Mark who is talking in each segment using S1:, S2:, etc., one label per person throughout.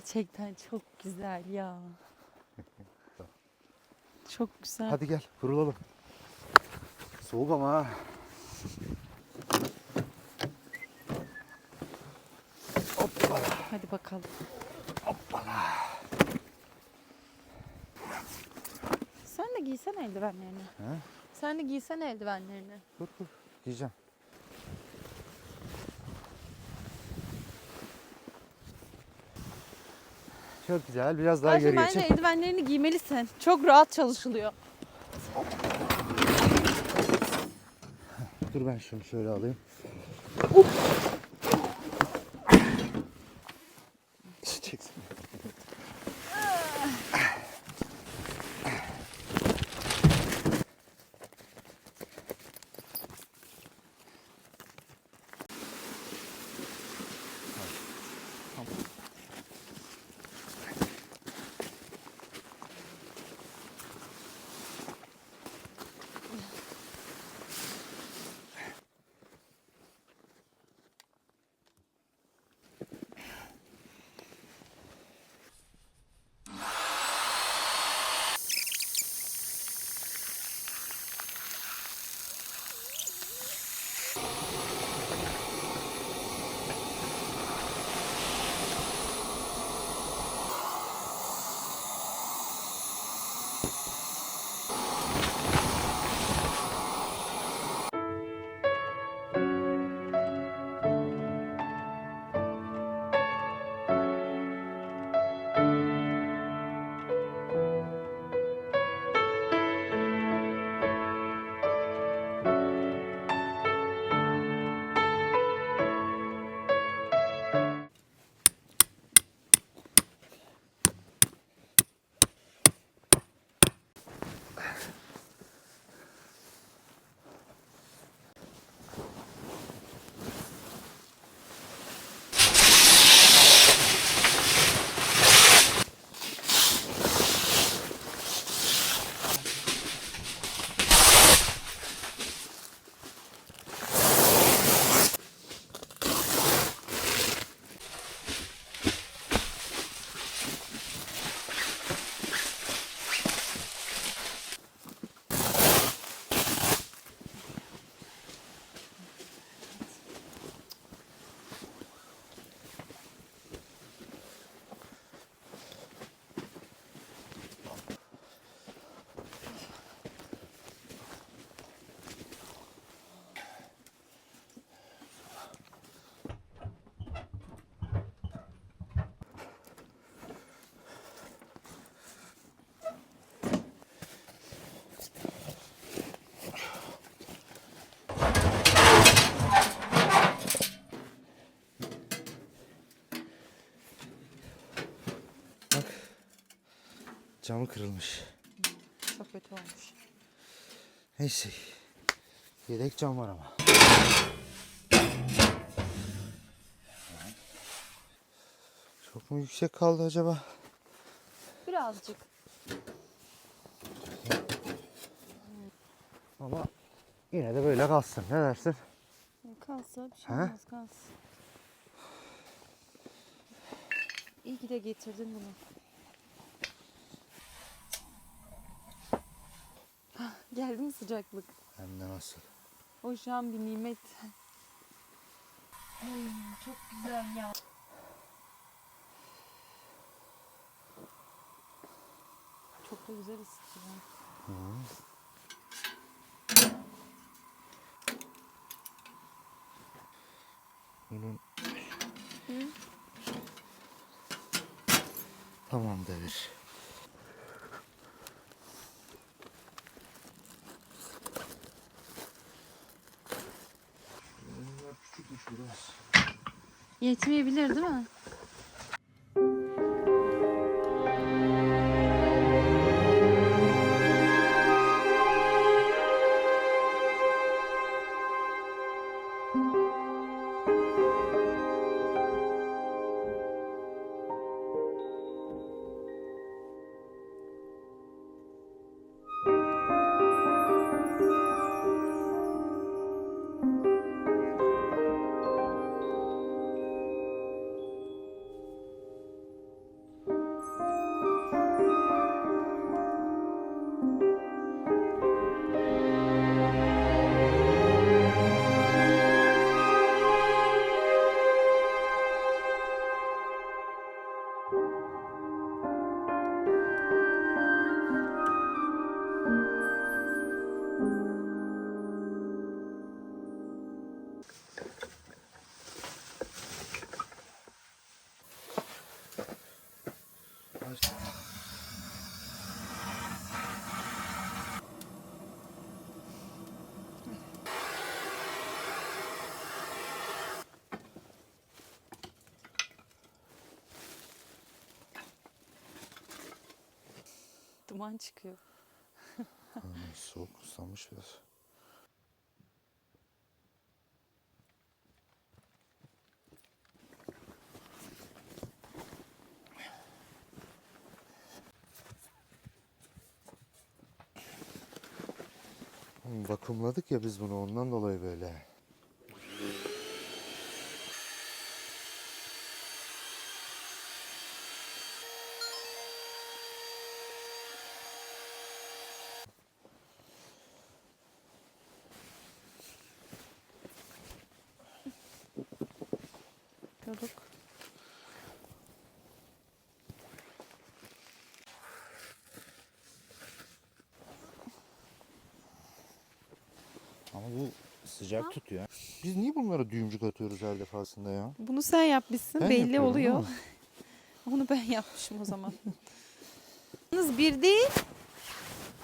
S1: Gerçekten çok güzel ya. Çok güzel.
S2: Hadi gel kurulalım. Soğuk ama ha. Hoppala.
S1: Hadi bakalım.
S2: Hoppala.
S1: Sen de giysene eldivenlerini.
S2: He?
S1: Sen de giysene eldivenlerini.
S2: Dur giyeceğim. Çok güzel. Biraz daha
S1: Ayşe
S2: geriye
S1: bence
S2: çek.
S1: eldivenlerini giymelisin. Çok rahat çalışılıyor.
S2: Dur ben şunu şöyle alayım. Çeksin. Bak. Camı kırılmış.
S1: Çok kötü olmuş.
S2: Neyse. Yedek cam var ama. Çok mu yüksek kaldı acaba?
S1: Birazcık.
S2: Ama yine de böyle kalsın. Ne dersin?
S1: Kalsa bir şey
S2: He?
S1: olmaz, kalsın. İyi ki de getirdin bunu. Geldi mi sıcaklık?
S2: Hem de nasıl?
S1: O şu an bir nimet. Çok güzel ya. Çok da güzel ısıtıyor.
S2: Bunun... Tamam devir. Küçükmüş biraz.
S1: Yetmeyebilir değil mi? Duman çıkıyor.
S2: Soğuk ıslanmış biraz. Vakumladık ya biz bunu, ondan dolayı böyle.
S1: Gördük.
S2: Ama bu sıcak tutuyor. Biz niye bunlara düğümcük atıyoruz her defasında ya?
S1: Bunu sen yapmışsın.
S2: Ben
S1: belli
S2: yapıyorum,
S1: oluyor.
S2: değil mi?
S1: Onu ben yapmışım o zaman. Yalnız bir değil,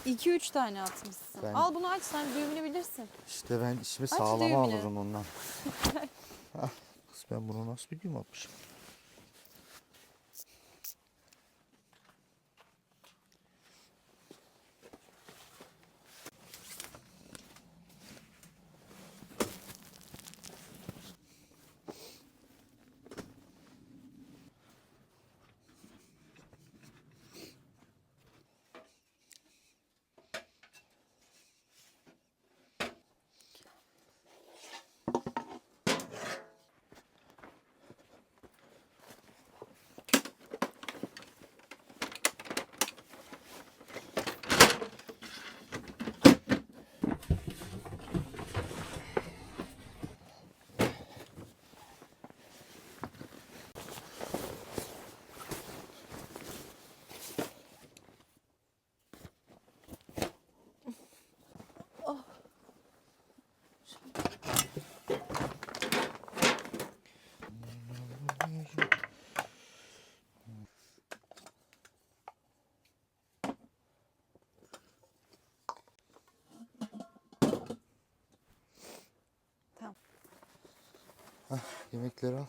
S1: 2-3 tane atmışsın.
S2: Ben-
S1: Al bunu aç, sen düğümünü bilirsin.
S2: İşte ben işimi
S1: Aç
S2: sağlama
S1: düğümünü.
S2: alırım ondan. Ah, kız ben bunu nasıl bir düğüm atmışım?
S1: Tamam.
S2: Yemekleri al.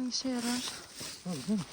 S1: İşe yarar.
S2: Tabii değil mi?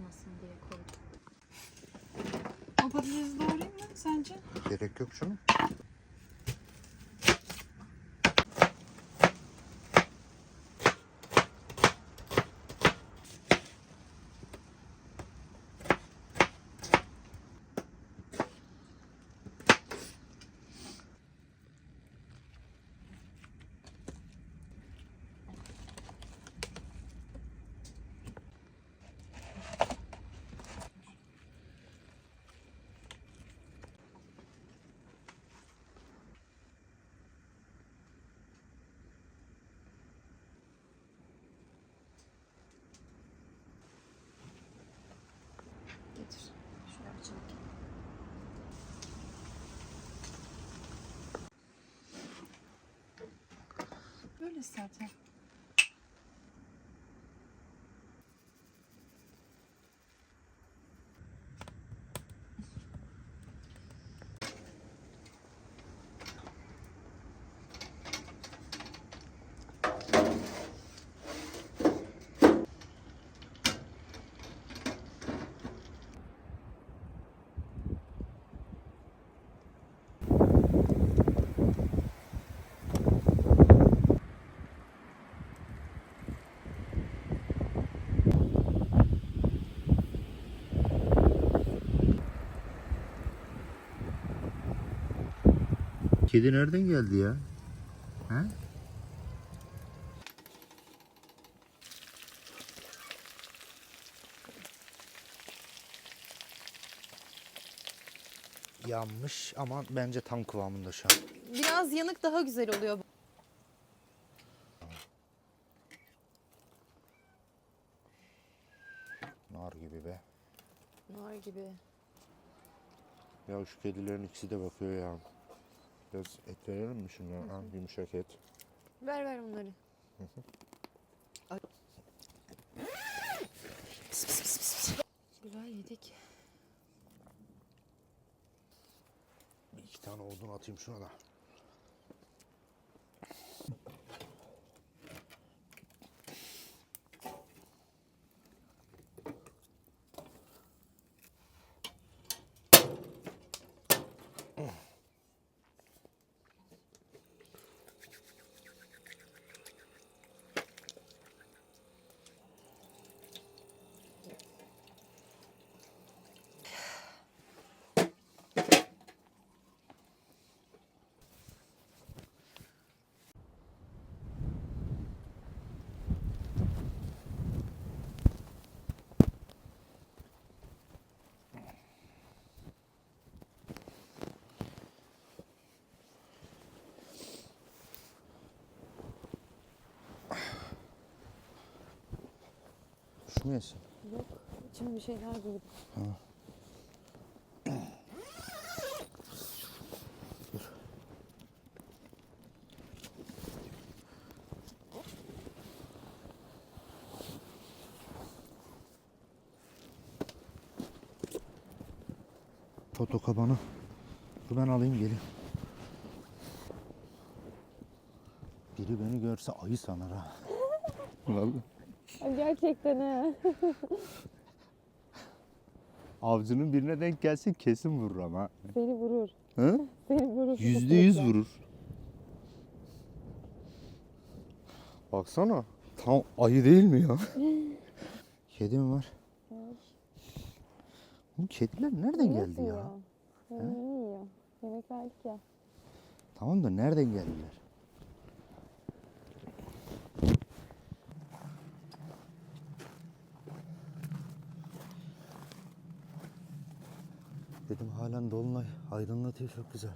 S1: olmasın diye koydum. O patatesi doğrayayım mı sence?
S2: Gerek yok canım.
S1: Getir. Şöyle açalım. Böyle zaten.
S2: Kedi nereden geldi ya? He? Yanmış ama bence tam kıvamında şu an.
S1: Biraz yanık daha güzel oluyor.
S2: Nar gibi be.
S1: Nar gibi.
S2: Ya şu kedilerin ikisi de bakıyor ya. Biraz et verelim mi şunlara? Ha, yumuşak et.
S1: Ver onları. Güzel yedik.
S2: Bir iki tane odun atayım şuna da. Şu mu yesin?
S1: Yok. İçime bir şeyler girdi.
S2: Foto kabanı. Dur ben alayım geleyim. Biri beni görse ayı sanar ha. Vallahi.
S1: Gerçekten ha.
S2: Avcının birine denk gelsin kesin vurur ama.
S1: Seni vurur.
S2: Hı?
S1: Seni vurur.
S2: %100 vurur. Baksana. Tam ayı değil mi ya? Kedi mi var? Bu kediler nereden geldi ya?
S1: Yemeğini yiyor. Yemek verdik ya.
S2: Tamam da nereden geldiler? Dedim halen dolunay aydınlatıyor çok güzel.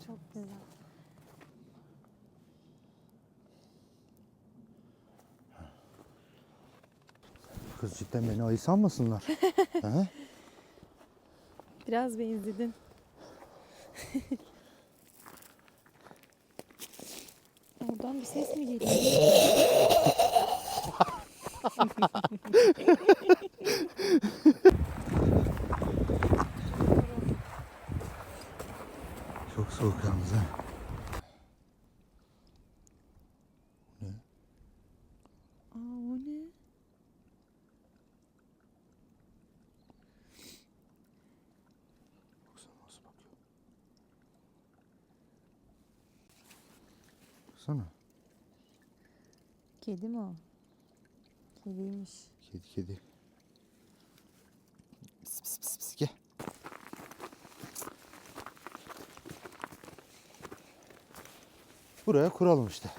S1: Çok güzel.
S2: Kız cidden beni ayı sanmasınlar. He?
S1: Biraz benzedin. Oradan bir ses mi geliyor?
S2: Çok soğuk yalnız ha. Ne?
S1: Aa, o ne?
S2: Baksana.
S1: Kedi mi o? Kediymiş.
S2: Kedi. Pis pis pis pis gel. Buraya kuralım işte.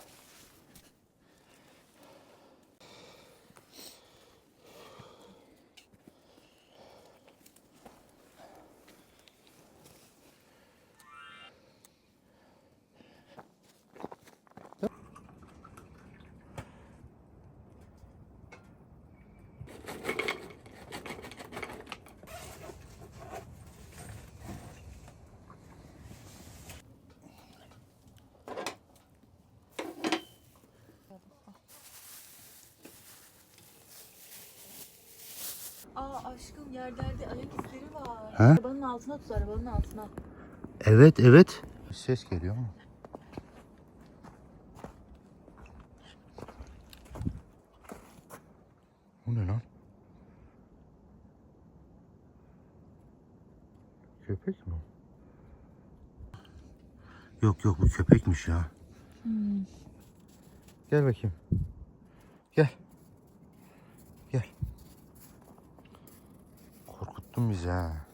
S3: Aa aşkım yerlerde ayak izleri var.
S2: He?
S3: Arabanın altına tut, arabanın altına.
S2: Evet. Bir ses geliyor mu? Bu ne lan? Köpek mi? Yok bu köpekmiş ya. Gel bakayım. Gel. Korkuttun bizi ha.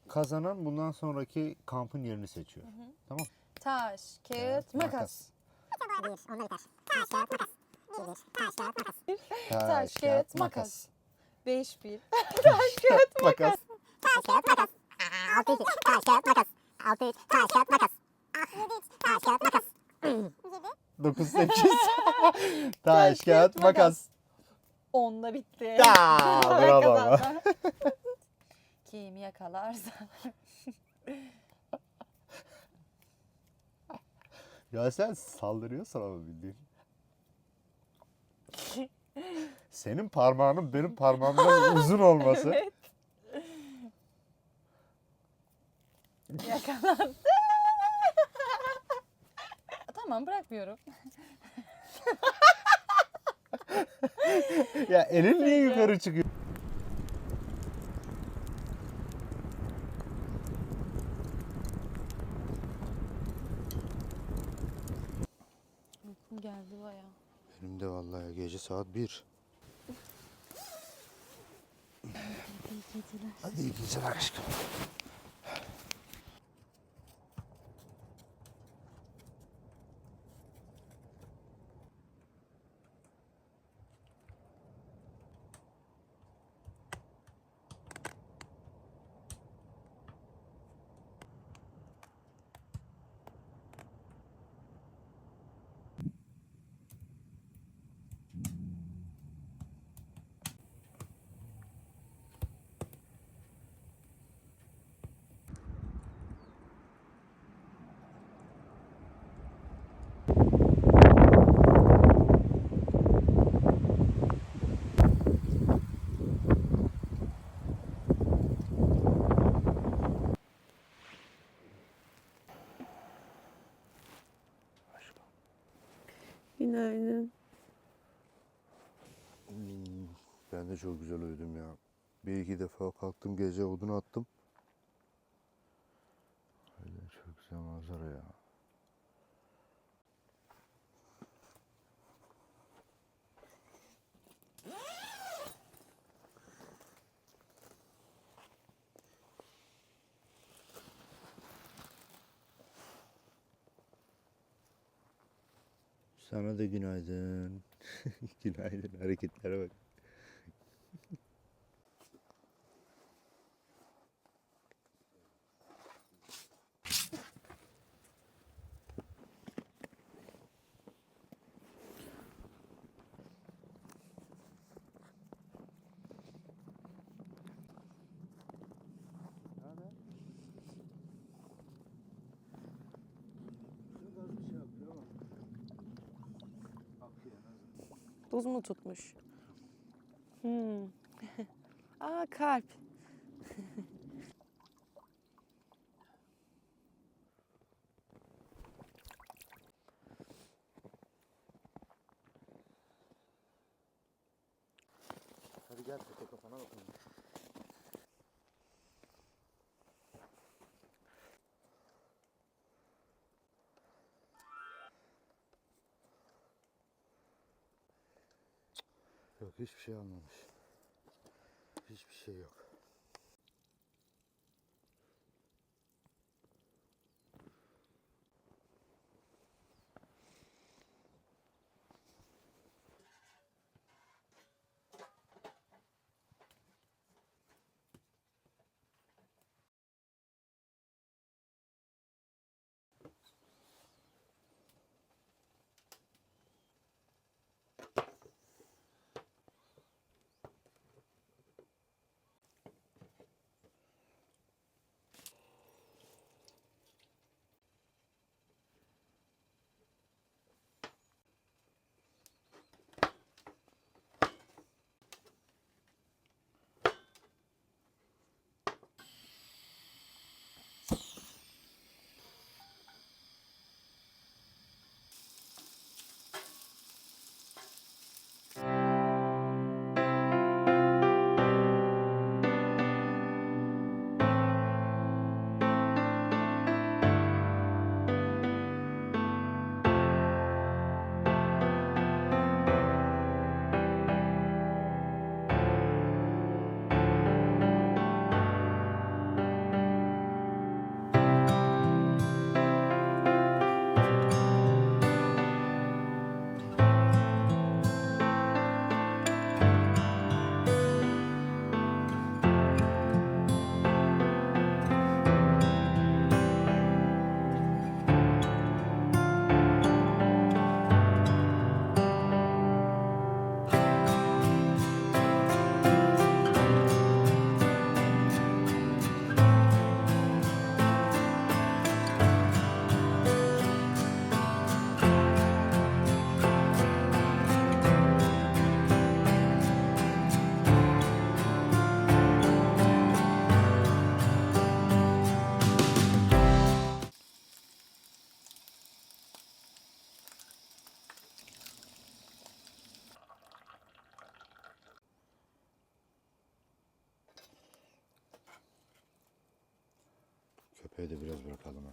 S2: Kazanan bundan sonraki kampın yerini seçiyor. Tamam.
S1: Taş, kağıt, makas. Taş, kağıt, makas. 5-1. Taş, kağıt,
S2: Makas.
S4: Taş kağıt makas. 6 2 taş kağıt makas. 6 3 taş kağıt makas. 7 3 taş kağıt makas.
S2: 9 8. Taş kağıt makas.
S1: 10'da bitti.
S2: Ya, bravo.
S1: Kazandı. Kim yakalarsa.
S2: Ya sen saldırıyorsun ama bildiğin. Senin parmağının benim parmağımdan uzun olması.
S1: Evet. Yakalandı. Tamam, bırakmıyorum.
S2: Ya elin niye yukarı çıkıyor?
S1: Uykum geldi baya.
S2: Benim de vallahi gece saat 1. Hadi iyi geceler aşkım.
S1: Günaydın.
S2: Ben de çok güzel uyudum ya. Bir iki defa kalktım gece odun attım. Öyle çok güzel manzara ya. Sana da günaydın. Günaydın, hareketlere bak.
S1: Buz mu tutmuş? Aa, kalp.
S2: Hadi gel tepe kafana bakalım. Hiçbir şey almamış. Hiçbir şey yok. Köpeği de biraz bırakalım ha.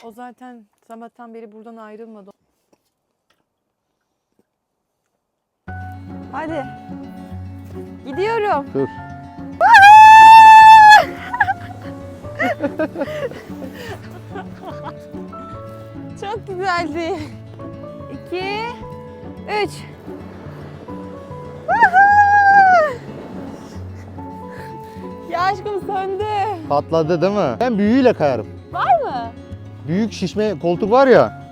S1: O zaten sabahtan beri buradan ayrılmadı. Hadi. Gidiyorum.
S2: Dur.
S1: Çok güzeldi. 2, 3. Ya aşkım söndü.
S2: Patladı değil mi? Ben büyüğüyle kayarım.
S1: Var mı?
S2: Büyük şişme koltuk var ya.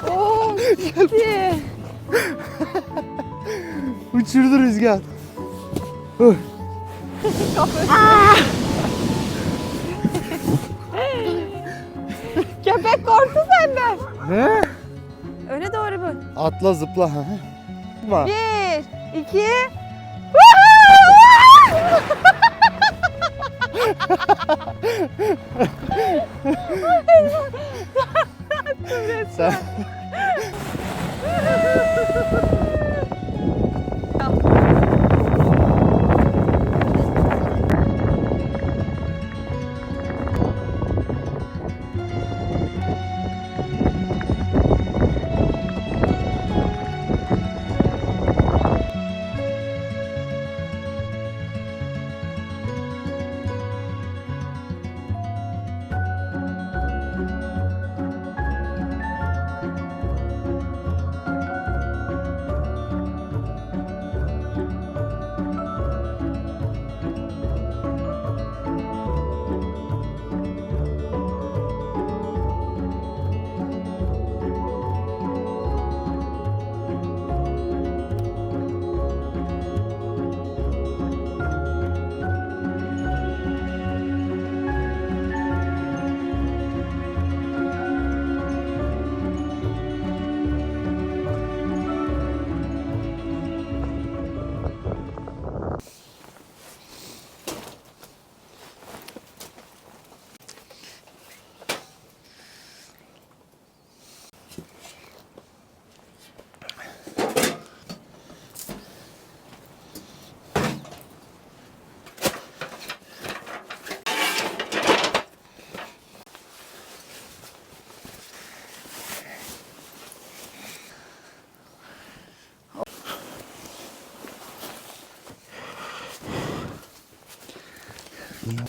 S1: Oo, gitti.
S2: Uçurdu rüzgar.
S1: Köpek korktu senden.
S2: Ne?
S1: Öne doğru bu.
S2: Atla zıpla.
S1: 1, 2.
S2: Sen... ya.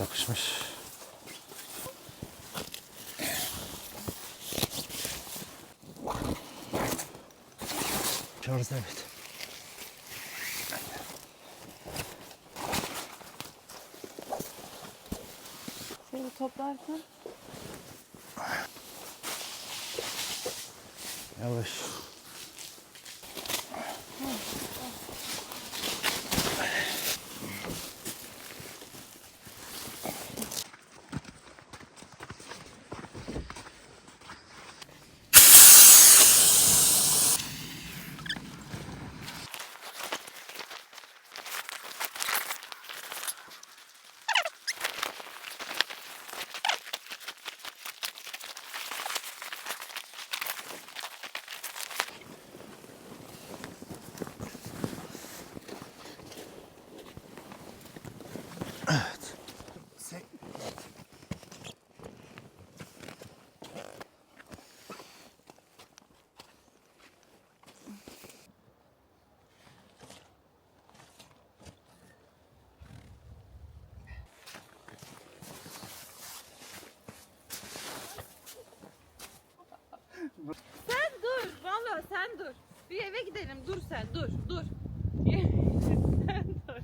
S2: Yakışmış. Çağırız evet.
S1: Şöyle toplarken.
S2: Yavaş. Evet.
S1: Sen dur. Vallahi sen dur. Bir eve gidelim. Dur sen. Dur. Dur. Sen dur.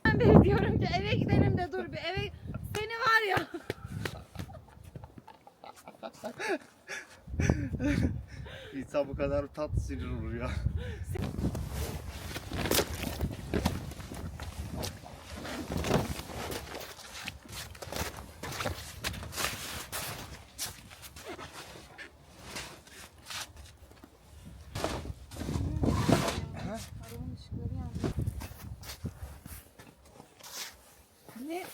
S1: Ben beri diyorum ki eve gidelim de dur bir eve. Seni var ya.
S5: İnsan bu kadar tatlı sinir olur ya.
S1: Arabanın ışıkları yandı. Ne?